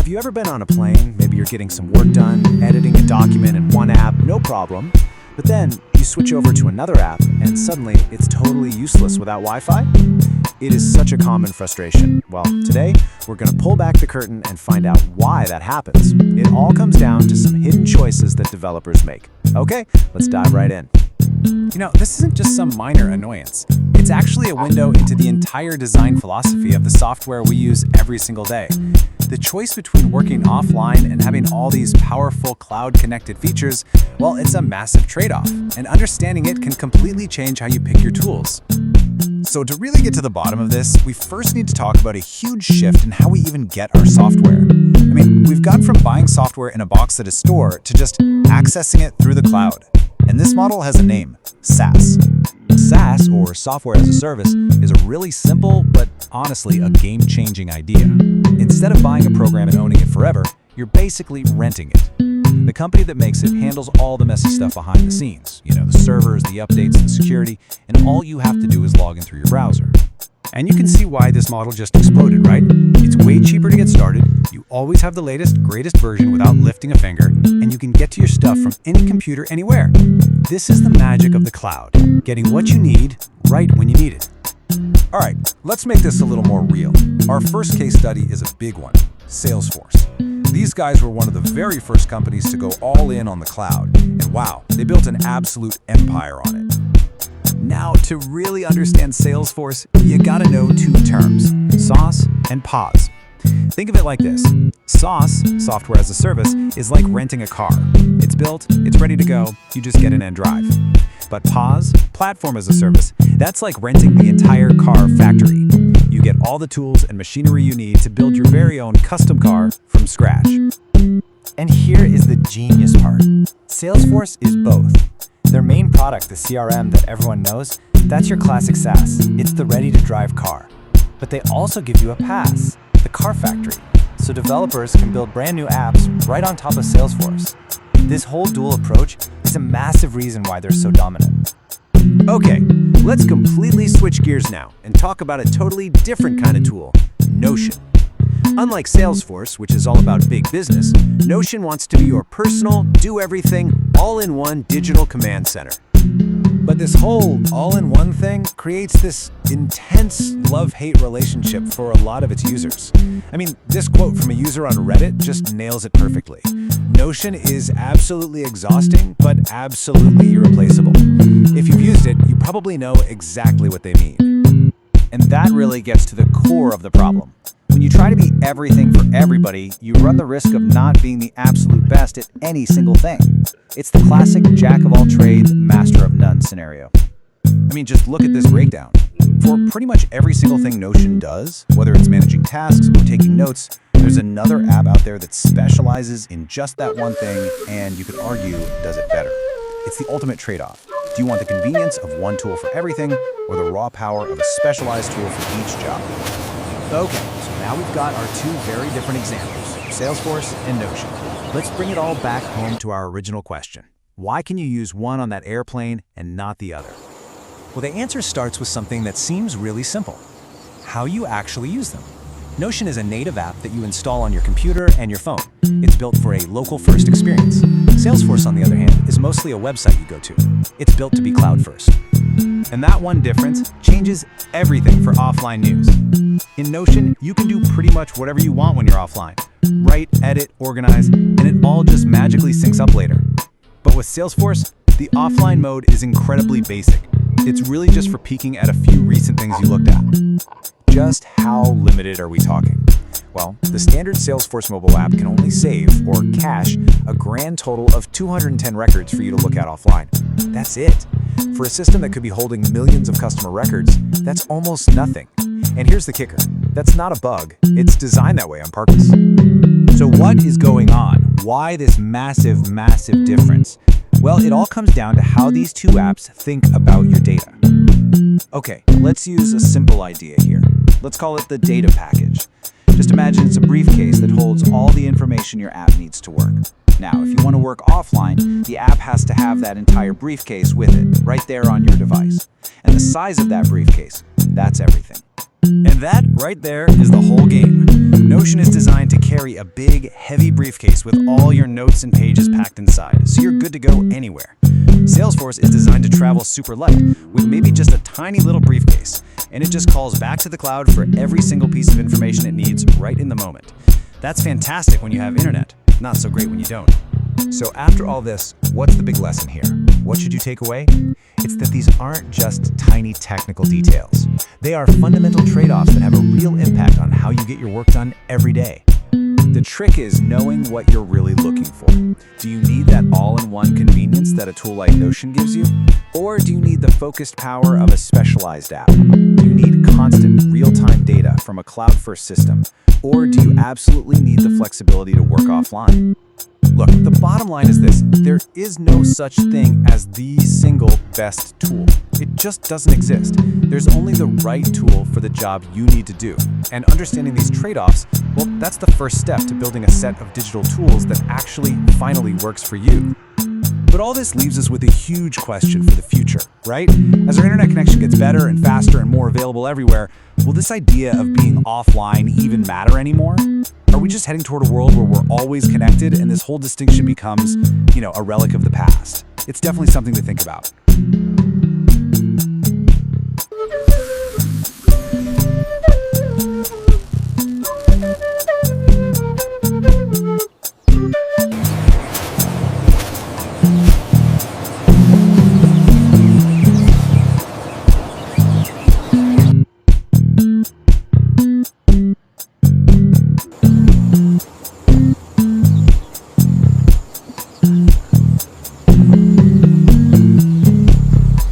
Have you ever been on a plane? Maybe you're getting some work done, editing a document in one app, no problem. But then you switch over to another app and suddenly it's totally useless without Wi-Fi? It is such a common frustration. Well, today we're going to pull back the curtain and find out why that happens. It all comes down to some hidden choices that developers make. Okay, let's dive right in. You know, this isn't just some minor annoyance. It's actually a window into the entire design philosophy of the software we use every single day. The choice between working offline and having all these powerful cloud-connected features, well, it's a massive trade-off, and understanding it can completely change how you pick your tools. So to really get to the bottom of this, we first need to talk about a huge shift in how we even get our software. I mean, we've gone from buying software in a box at a store to just accessing it through the cloud. And this model has a name, SaaS. SaaS, or Software as a Service, is a really simple, but honestly a game-changing idea. Instead of buying a program and owning it forever, you're basically renting it. The company that makes it handles all the messy stuff behind the scenes. You know, the servers, the updates, the security, and all you have to do is log in through your browser. And you can see why this model just exploded, right? It's way cheaper to get started, you always have the latest, greatest version without lifting a finger, and you can get to your stuff from any computer anywhere. This is the magic of the cloud, getting what you need right when you need it. All right, let's make this a little more real. Our first case study is a big one, Salesforce. These guys were one of the very first companies to go all in on the cloud, and wow, they built an absolute empire on it. Now, to really understand Salesforce, you gotta know two terms, SaaS and PaaS. Think of it like this. SaaS, Software as a Service, is like renting a car. It's built, it's ready to go, you just get in and drive. But PaaS, Platform as a Service, that's like renting the entire car factory. You get all the tools and machinery you need to build your very own custom car from scratch. And here is the genius part. Salesforce is both. Their main product, the CRM that everyone knows, that's your classic SaaS. It's the ready-to-drive car. But they also give you a PaaS, the car factory, so developers can build brand new apps right on top of Salesforce. This whole dual approach is a massive reason why they're so dominant. Okay, let's completely switch gears now and talk about a totally different kind of tool, Notion. Unlike Salesforce, which is all about big business, Notion wants to be your personal, do-everything, all-in-one digital command center. But this whole all-in-one thing creates this intense love-hate relationship for a lot of its users. I mean, this quote from a user on Reddit just nails it perfectly. Notion is absolutely exhausting, but absolutely irreplaceable. If you've used it, you probably know exactly what they mean. And that really gets to the core of the problem. When you try to be everything for everybody, you run the risk of not being the absolute best at any single thing. It's the classic jack-of-all-trades, master-of-none scenario. I mean, just look at this breakdown. For pretty much every single thing Notion does, whether it's managing tasks or taking notes, there's another app out there that specializes in just that one thing, and you could argue does it better. It's the ultimate trade-off. Do you want the convenience of one tool for everything, or the raw power of a specialized tool for each job? Okay, so now we've got our two very different examples, Salesforce and Notion. Let's bring it all back home to our original question. Why can you use one on that airplane and not the other? Well, the answer starts with something that seems really simple: how you actually use them. Notion is a native app that you install on your computer and your phone. It's built for a local-first experience. Salesforce, on the other hand, is mostly a website you go to. It's built to be cloud-first. And that one difference changes everything for offline news. In Notion, you can do pretty much whatever you want when you're offline. Write, edit, organize, and it all just magically syncs up later. But with Salesforce, the offline mode is incredibly basic. It's really just for peeking at a few recent things you looked at. Just how limited are we talking? Well, the standard Salesforce mobile app can only save, or cache, a grand total of 210 records for you to look at offline. That's it. For a system that could be holding millions of customer records, that's almost nothing. And here's the kicker. That's not a bug. It's designed that way on purpose. So what is going on? Why this massive, massive difference? Well, it all comes down to how these two apps think about your data. Okay, let's use a simple idea here. Let's call it the data package. Just imagine it's a briefcase that holds all the information your app needs to work. Now, if you want to work offline, the app has to have that entire briefcase with it, right there on your device. And the size of that briefcase, that's everything. And that right there is the whole game. Notion is designed to carry carry a big, heavy briefcase with all your notes and pages packed inside, so you're good to go anywhere. Salesforce is designed to travel super light, with maybe just a tiny little briefcase, and it just calls back to the cloud for every single piece of information it needs right in the moment. That's fantastic when you have internet, not so great when you don't. So after all this, what's the big lesson here? What should you take away? It's that these aren't just tiny technical details. They are fundamental trade-offs that have a real impact on how you get your work done every day. The trick is knowing what you're really looking for. Do you need that all-in-one convenience that a tool like Notion gives you? Or do you need the focused power of a specialized app? Do you need constant, real-time data from a cloud-first system? Or do you absolutely need the flexibility to work offline? Look, the bottom line is this: there is no such thing as the single best tool. It just doesn't exist. There's only the right tool for the job you need to do. And understanding these trade-offs, well, that's the first step to building a set of digital tools that actually finally works for you. But all this leaves us with a huge question for the future, right? As our internet connection gets better and faster and more available everywhere, will this idea of being offline even matter anymore? Are we just heading toward a world where we're always connected and this whole distinction becomes, a relic of the past? It's definitely something to think about.